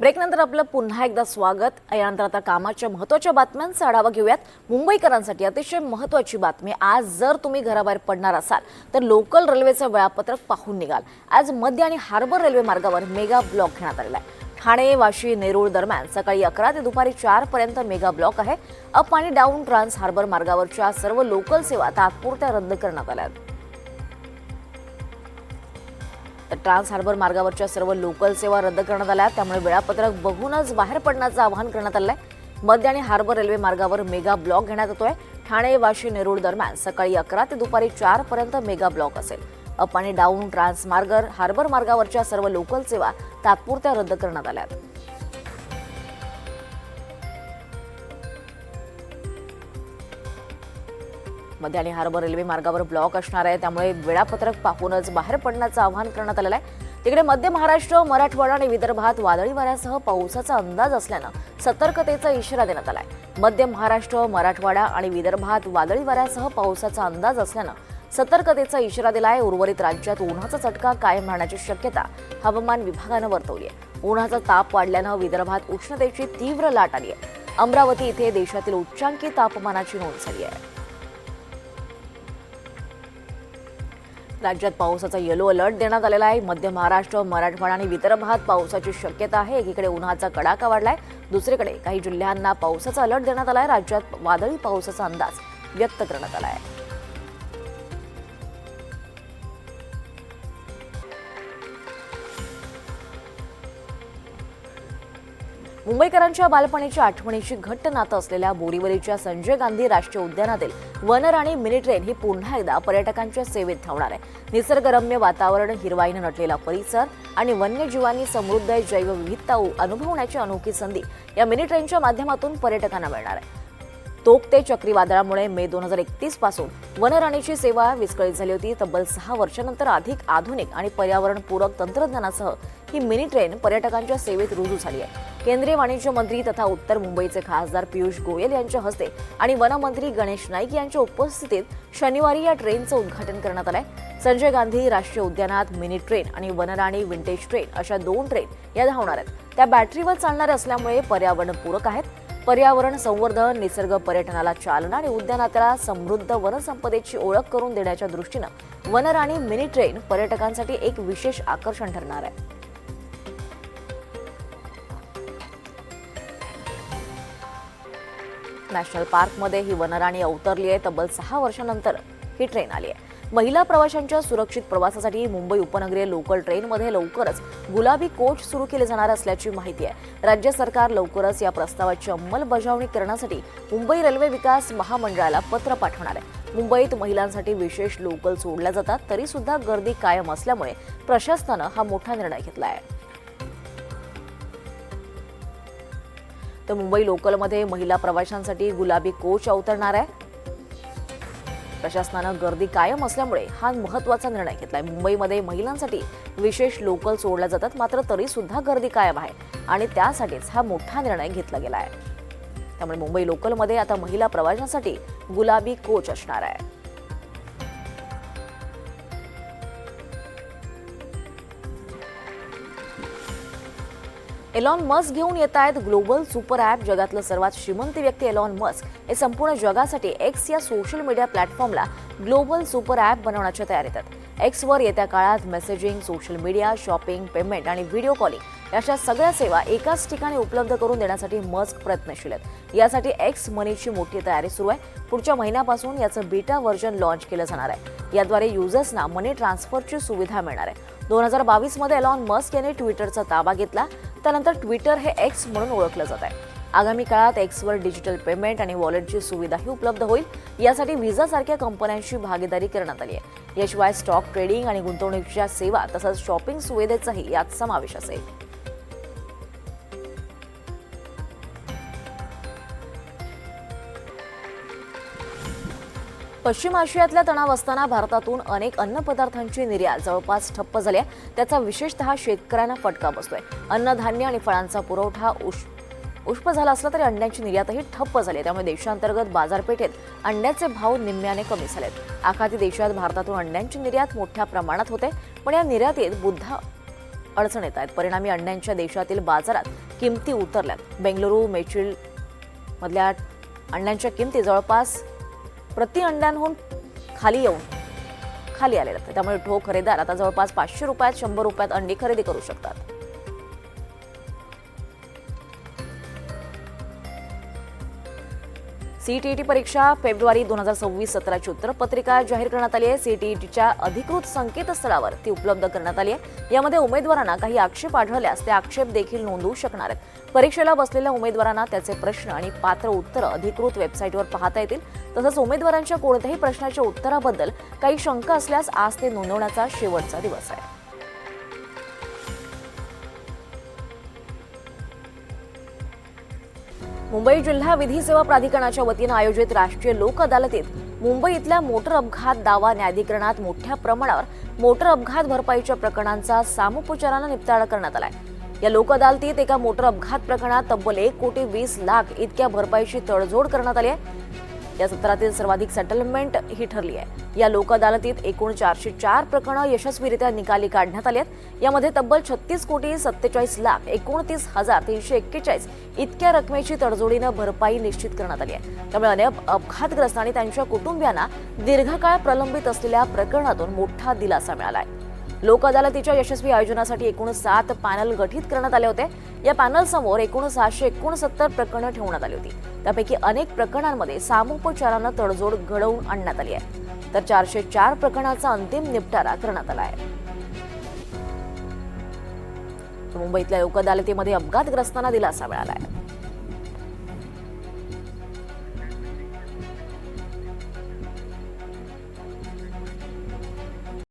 ब्रेकनंतर आपलं पुन्हा एकदा स्वागत. यानंतर आता कामाच्या महत्त्वाच्या बातम्यांचा आढावा घेऊयात. मुंबईकरांसाठी अतिशय महत्त्वाची बातमी. आज जर तुम्ही घराबाहेर पडणार असाल तर लोकल रेल्वेचं वेळापत्रक पाहून निघाल. आज मध्य आणि हार्बर रेल्वे मार्गावर मेगा ब्लॉक घेण्यात आलेला आहे. ठाणे, वाशी, नेरूळ दरम्यान सकाळी 11 ते दुपारी 4 पर्यंत मेगा ब्लॉक आहे. अप आणि डाऊन ट्रान्स हार्बर मार्गावरच्या सर्व लोकल सेवा तात्पुरत्या रद्द करण्यात आल्या आहेत. तर ट्रान्स हार्बर मार्गावरच्या सर्व लोकल सेवा रद्द करण्यात आल्या, त्यामुळे वेळापत्रक बघूनच बाहेर पडण्याचं आवाहन करण्यात आलं आहे. मध्य आणि हार्बर रेल्वे मार्गावर मेगा ब्लॉक घेण्यात येतोय. ठाणे, वाशी, नेरूळ दरम्यान सकाळी 11 ते दुपारी 4 पर्यंत मेगा ब्लॉक असेल. अप आणि डाऊन ट्रान्स हार्बर मार्गावरच्या सर्व लोकल सेवा तात्पुरत्या रद्द करण्यात आल्या आहेत. मध्य आणि हार्बर रेल्वे मार्गावर ब्लॉक असणार आहे, त्यामुळे वेळापत्रक पाहूनच बाहेर पडण्याचं आवाहन करण्यात आलेलं आहे. तिकडे मध्य महाराष्ट्र, मराठवाडा आणि विदर्भात वादळी वाऱ्यासह पावसाचा अंदाज असल्यानं सतर्कतेचा इशारा देण्यात आलाय. मध्य महाराष्ट्र, मराठवाडा आणि विदर्भात वादळी वाऱ्यासह पावसाचा अंदाज असल्यानं सतर्कतेचा इशारा दिलाय. उर्वरित राज्यात उन्हाचा चटका कायम राहण्याची शक्यता हवामान विभागानं वर्तवली आहे. उन्हाचा ताप वाढल्यानं विदर्भात उष्णतेची तीव्र लाट आली आहे. अमरावती इथे देशातील उच्चांकी तापमानाची नोंद झाली आहे. राज्यात पावसाचा येलो अलर्ट देण्यात आलेला आहे. मध्य महाराष्ट्र, मराठवाडा आणि विदर्भात पावसाची शक्यता आहे. एकीकडे उन्हाचा कडाका वाढलाय, दुसरीकडे काही जिल्ह्यांना पावसाचा अलर्ट देण्यात आलाय. राज्यात वादळी पावसाचा अंदाज व्यक्त करण्यात आला आहे. मुंबईकरांच्या बालपणीच्या आठवणीची घट्ट नातं असलेल्या बोरीवलीच्या संजय गांधी राष्ट्रीय उद्यानातील वनराणी मिनी ट्रेन ही पुन्हा एकदा पर्यटकांच्या सेवेत धावणार आहे. निसर्गरम्य वातावरण, हिरवाईने नटलेला परिसर आणि वन्यजीवांनी समृद्ध जैवविविधता अनुभवण्याची अनोखी संधी या मिनी ट्रेनच्या माध्यमातून पर्यटकांना मिळणार आहे. तोक्ते चक्रीवादळामुळे मे 2031 पासून वनराणीची सेवा विस्कळीत झाली होती. तब्बल 6 वर्षांनंतर अधिक आधुनिक आणि पर्यावरणपूरक तंत्रज्ञानासह ही मिनी ट्रेन पर्यटकांच्या सेवेत रुजू झाली आहे. केंद्रीय वाणिज्य मंत्री तथा उत्तर मुंबईचे खासदार पियुष गोयल यांच्या हस्ते आणि वनमंत्री गणेश नाईक यांच्या उपस्थितीत शनिवारी या ट्रेनचं उद्घाटन करण्यात आलंय. संजय गांधी राष्ट्रीय उद्यानात मिनी ट्रेन आणि वनराणी विंटेज ट्रेन अशा 2 ट्रेन या धावणार आहेत. त्या बॅटरीवर चालणाऱ्या असल्यामुळे पर्यावरणपूरक आहेत. पर्यावरण संवर्धन, निसर्ग पर्यटनाला चालना आणि उद्यानातल्या समृद्ध वनसंपदेची ओळख करून देण्याच्या दृष्टीनं वनराणी मिनी ट्रेन पर्यटकांसाठी एक विशेष आकर्षण ठरणार आहे. नॅशनल पार्कमध्ये ही वनराणी अवतरली आहे. तब्बल 6 वर्षांनंतर ही ट्रेन आली आहे. महिला प्रवाशांच्या सुरक्षित प्रवासासाठी मुंबई उपनगरीय लोकल ट्रेनमध्ये लवकरच गुलाबी कोच सुरू केले जाणार असल्याची माहिती आहे. राज्य सरकार लवकरच या प्रस्तावाची अंमलबजावणी करण्यासाठी मुंबई रेल्वे विकास महामंडळाला पत्र पाठवणार आहे. मुंबईत महिलांसाठी विशेष लोकल सोडल्या जातात, तरी सुद्धा गर्दी कायम असल्यामुळे प्रशासनानं हा मोठा निर्णय घेतला आहे. तर मुंबई लोकलमध्ये महिला प्रवाशांसाठी गुलाबी कोच अवतरणार आहे. प्रशासनानं गर्दी कायम असल्यामुळे हा महत्त्वाचा निर्णय घेतलाय. मुंबईमध्ये महिलांसाठी विशेष लोकल सोडल्या जातात, मात्र तरी सुद्धा गर्दी कायम आहे आणि त्यासाठीच हा मोठा निर्णय घेतला गेला आहे. त्यामुळे मुंबई लोकलमध्ये आता महिला प्रवाशांसाठी गुलाबी कोच असणार आहे. एलॉन मस्क घेऊन येत आहेत ग्लोबल सुपर ॲप. जगातलं सर्वात श्रीमंत व्यक्ती एलॉन मस्क हे संपूर्ण जगासाठी एक्स या सोशल मीडिया प्लॅटफॉर्मला ग्लोबल सुपर ॲप बनवण्याच्या तयारीत आहेत. एक्सवर येत्या काळात messaging, social media, shopping, payment आणि व्हिडिओ कॉलिंग अशा सगळ्या सेवा एकाच ठिकाणी उपलब्ध करून देण्यासाठी मस्क प्रयत्नशील आहेत. यासाठी एक्स मनीची मोठी तयारी सुरू आहे. पुढच्या महिन्यापासून याचं बीटा व्हर्जन लॉन्च केलं जाणार आहे. याद्वारे युजर्सना मनी ट्रान्सफरची सुविधा मिळणार आहे. 2022 मध्ये एलॉन मस्क यांनी ट्विटरचा ताबा घेतला. त्यानंतर ट्विटर हे एक्स म्हणून ओळखलं जात आहे. आगामी काळात एक्सवर डिजिटल पेमेंट आणि वॉलेटची सुविधाही उपलब्ध होईल. यासाठी व्हिसा सारख्या कंपन्यांशी भागीदारी करण्यात आली आहे. याशिवाय स्टॉक ट्रेडिंग आणि गुंतवणुकीच्या सेवा तसंच शॉपिंग सुविधेचाही यात समावेश असेल. पश्चिम आशियातल्या तणाव असताना भारतातून अनेक अन्नपदार्थांची निर्यात जवळपास ठप्प झाली आहे. त्याचा विशेषतः शेतकऱ्यांना फटका बसतोय. अन्नधान्य आणि फळांचा पुरवठा उष्प झाला असला तरी अंड्यांची निर्यातही ठप्प झाली. त्यामुळे देशांतर्गत बाजारपेठेत अंड्याचे भाव निम्म्याने कमी झालेत. आखाती देशात भारतातून अंड्यांची निर्यात मोठ्या प्रमाणात होते, पण या निर्यातीत बुद्धा अडचण येत आहेत. परिणामी अंड्यांच्या देशातील बाजारात किमती उतरल्यात। बेंगळुरू मेचिल मधल्या अंड्यांच्या किमती जवळपास प्रति अंड्यांहून खाली आलेल्या आहेत। त्यामुळे ठोक खरेदीदार आता जवळपास 500 रुपयात 100 रुपयात अंडी खरेदी करू शकतात। सीटीईटी परीक्षा फेब्रुवारी 2026-17ची उत्तरपत्रिका जाहीर करण्यात आली आहे। सीटीईटीच्या अधिकृत संकेतस्थळावर ती उपलब्ध करण्यात आली आहे। यामध्ये उमेदवारांना काही आक्षेप आढळल्यास ते आक्षेप देखील नोंदवू शकणार आहेत। परीक्षेला बसलेल्या उमेदवारांना त्याचे प्रश्न आणि पात्र उत्तर अधिकृत वेबसाईटवर पाहता येतील। तसंच उमेदवारांच्या कोणत्याही प्रश्नाच्या उत्तराबद्दल काही शंका असल्यास आज ते नोंदवण्याचा शेवटचा दिवस आहे। मुंबई जिल्हा विधी सेवा प्राधिकरणाच्या वतीनं आयोजित राष्ट्रीय लोक अदालतीत मुंबई इथल्या मोटर अपघात दावा न्यायाधिकरणात मोठ्या प्रमाणावर मोटर अपघात भरपाईच्या प्रकरणांचा सामोपचारानं निपटारा करण्यात आलाय। या लोक अदालतीत एका मोटर अपघात प्रकरणात तब्बल 1,20,00,000 इतक्या भरपाईची तडजोड करण्यात आली आहे। या सत्रातील सर्वाधिक सेटलमेंट ही ठरली आहे। या लोक अदालतीत एकूण 404 प्रकरणं यशस्वीरित्या निकाली काढण्यात आली आहेत। यामध्ये तब्बल 36,47,29,341 इतक्या रकमेची तडजोडीनं भरपाई निश्चित करण्यात आली आहे। त्यामुळे अनेक अपघातग्रस्त आणि त्यांच्या कुटुंबियांना दीर्घकाळ प्रलंबित असलेल्या प्रकरणातून मोठा दिलासा मिळाला आहे। लोक अदालतीच्या यशस्वी आयोजनासाठी एकूण 7 पॅनल गठीत करण्यात आले होते। या पॅनलसमोर एकूण 669 प्रकरणं ठेवण्यात आली होती। त्यापैकी अनेक प्रकरणांमध्ये सामोपचारानं तडजोड घडवून आणण्यात आली आहे, तर 404 प्रकरणाचा अंतिम निपटारा करण्यात आला आहे। मुंबईतल्या लोक अदालतीमध्ये अपघातग्रस्तांना दिलासा मिळाला आहे।